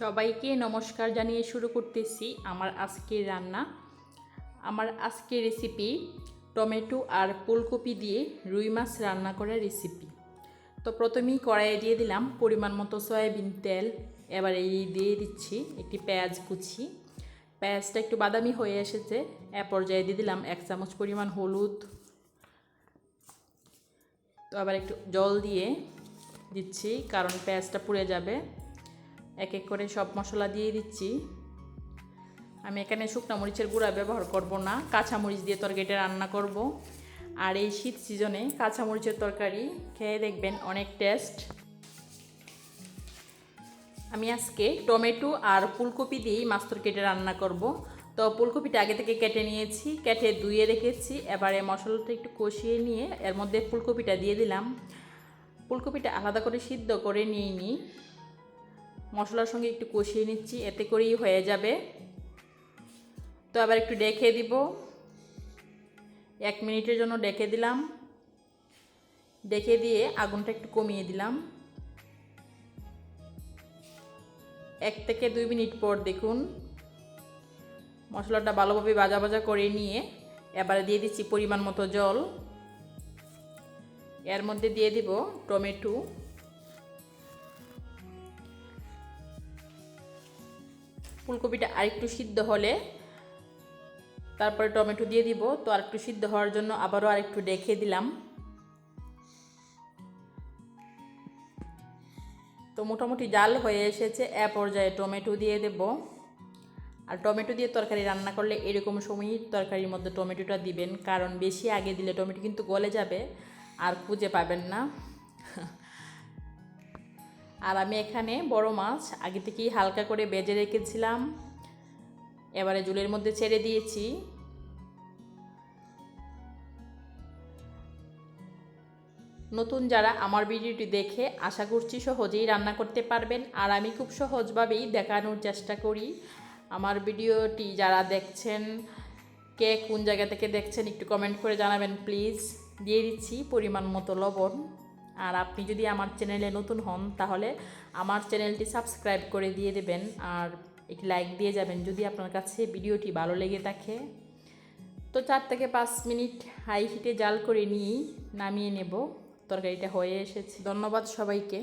সবাইকে নমস্কার জানিয়ে শুরু করতেছি আমার আজকের রান্না। আমার আজকের রেসিপি টমেটো আর ফুলকপি দিয়ে রুই মাছ রান্না করার রেসিপি। তো প্রথমেই কড়াইয়ে দিয়ে দিলাম পরিমাণ মতো সয়াবিন তেল। এবার এই দিয়ে দিচ্ছি একটি পেঁয়াজ কুচি। পেঁয়াজটা একটু বাদামি হয়ে এসেছে, এ পর্যায়ে দিয়ে দিলাম 1 চামচ পরিমাণ হলুদ। তো আবার একটু জল দিয়ে দিচ্ছি কারণ পেঁয়াজটা পুড়ে যাবে। এক এক করে সব মশলা দিয়ে দিচ্ছি। আমি এখানে শুকনো মরিচের গুঁড়া ব্যবহার করব না, কাঁচা মরিচ দিয়ে তরকারিটা রান্না করব। আর এই শীত সিজনে কাঁচা মরিচের তরকারি খেয়ে দেখবেন অনেক টেস্ট। আমি আজকে টমেটো আর ফুলকপি দিয়েই মাছ তরকারিটা রান্না করব। তো ফুলকপিটা আগে থেকে কেটে নিয়েছি, কেটে ধুয়ে রেখেছি। এবারে মশলাটা একটু কষিয়ে নিয়ে এর মধ্যে ফুলকপিটা দিয়ে দিলাম। ফুলকপিটা আলাদা করে সিদ্ধ করে নিয়ে নিই, মশলার সঙ্গে একটু কষিয়ে নিচ্ছি, এতে করেই হয়ে যাবে। তো আবার একটু ডেকে দিব, 1 মিনিটের জন্য ডেকে দিলাম। ডেকে দিয়ে আগুনটা একটু কমিয়ে দিলাম। 1 থেকে 2 মিনিট পর দেখুন মশলাটা ভালোভাবে ভাজা ভাজা করে নিয়ে এবারে দিয়ে দিচ্ছি পরিমাণ মতো জল। এর মধ্যে দিয়ে দিব টমেটো। ফুলকপিটা আরেকটু সিদ্ধ হলে তারপরে টমেটো দিয়ে দিব। তো আরেকটু সিদ্ধ হওয়ার জন্য আবারও আরেকটু ডেকে দিলাম। তো মোটামুটি জাল হয়ে এসেছে, এ পর্যায়ে টমেটো দিয়ে দেব। আর টমেটো দিয়ে তরকারি রান্না করলে এরকম সময়ই তরকারির মধ্যে টমেটোটা দিবেন, কারণ বেশি আগে দিলে টমেটো কিন্তু গলে যাবে আর খুঁজে পাবেন না। আর আমি এখানে বড় মাছ আগে থেকেই হালকা করে ভেজে রেখেছিলাম, এবারে ঝোলের মধ্যে ছেড়ে দিয়েছি। নতুন যারা আমার ভিডিওটি দেখে আশা করছি সহজেই রান্না করতে পারবেন। আর আমি খুব সহজভাবেই দেখানোর চেষ্টা করি। আমার ভিডিওটি যারা দেখছেন, কে কোন জায়গা থেকে দেখছেন একটু কমেন্ট করে জানাবেন প্লিজ। দিয়ে দিচ্ছি পরিমাণ মতো লবণ। আর আপনি যদি আমার চ্যানেলে নতুন হন তাহলে আমার চ্যানেলটি সাবস্ক্রাইব করে দিয়ে দেবেন আর একটি লাইক দিয়ে যাবেন যদি আপনার কাছে ভিডিওটি ভালো লেগে থাকে। তো 4 থেকে 5 মিনিট হাই হিটে জাল করে নিয়েই নামিয়ে নেব। তরকারিটা হয়ে এসেছে। ধন্যবাদ সবাইকে।